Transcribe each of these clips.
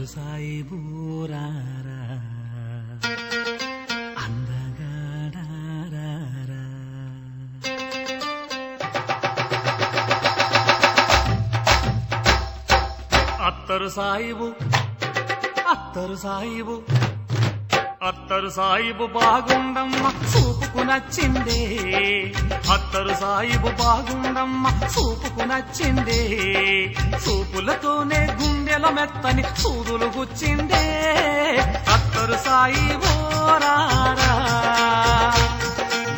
సాయిబు రారా అందగాడారా అత్తరు సాయిబు అత్తరు సాయిబు బాగుండమ్మ చూపుకు నచ్చిందే అత్తరు సాయిబు బాగుండమ్మ చూపుకు నచ్చిందే చూపులతోనే గుండెల మెత్తని సూదులు గుచ్చిందే అత్తరు సాయిబు రారా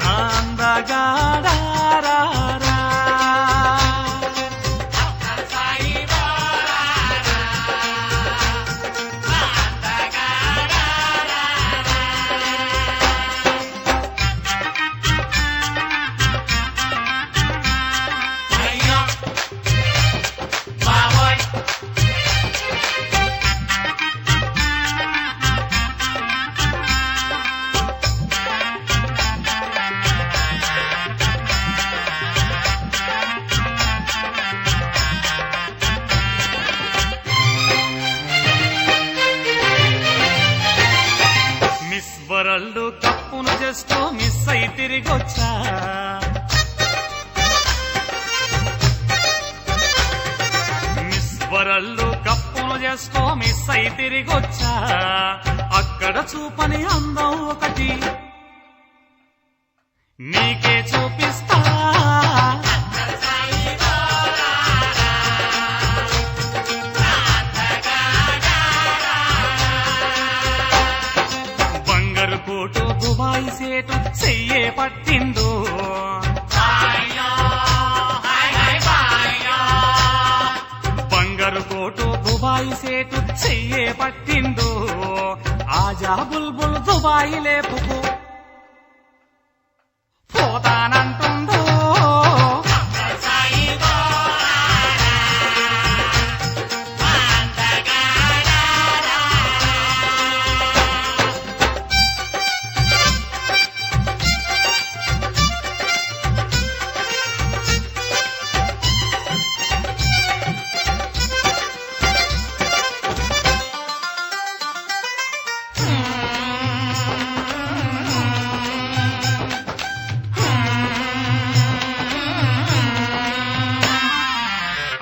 నా అందగాడారా వరల్డ్ కప్పును చేస్తూ మిస్ అయి తిరిగొచ్చా మిస్ వరల్డ్ కప్పును చేస్తూ మిస్ అయి తిరిగొచ్చా అక్కడ చూపని అందం ఒకటి నీకే చూపిస్తా కోటు దుబాయ్ సేటు చెయ్యే పట్టిండు బంగారు కోటు దుబాయ్ సేటు చెయ్యే పట్టిండు ఆజా బుల్బుల్ దుబాయ్ లేపుకు పోతానంటుండు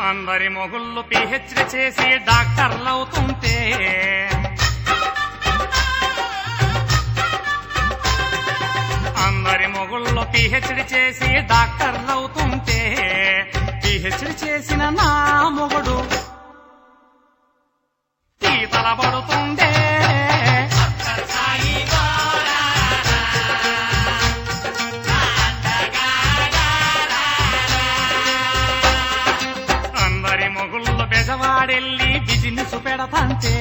అందరి మొగుళ్ళు పిహెచ్డి చేసి డాక్టర్లవుతుంటే అందరి మొగుళ్ళు పిహెచ్డి చేసి డాక్టర్లవుతుంటే పిహెచ్డి చేసిన నా మొగుడు తీతల పడుతుండే మొగుళ్ళు బెజవాడెళ్ళి బిజినెస్ పెడతంటే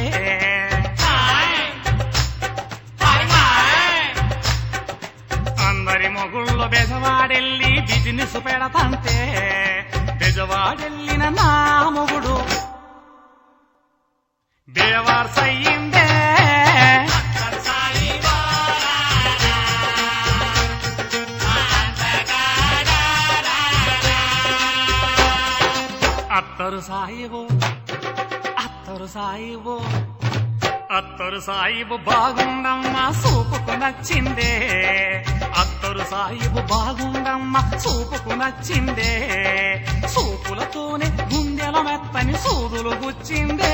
అందరి మొగుళ్ళు బెజవాడెళ్ళి బిజినెస్ పెడతంటే బెజవాడెళ్ళిన నా మొగుడు బేవార్స్ అయ్యిందే అత్తరు సాయిబు బాగుండమ్మ చూపుకు నచ్చిందే అత్తరు సాయిబు బాగుండమ్మ చూపుకు నచ్చిందే చూపులతోనే గుండెల మెత్తని సూదులు గుచ్చిందే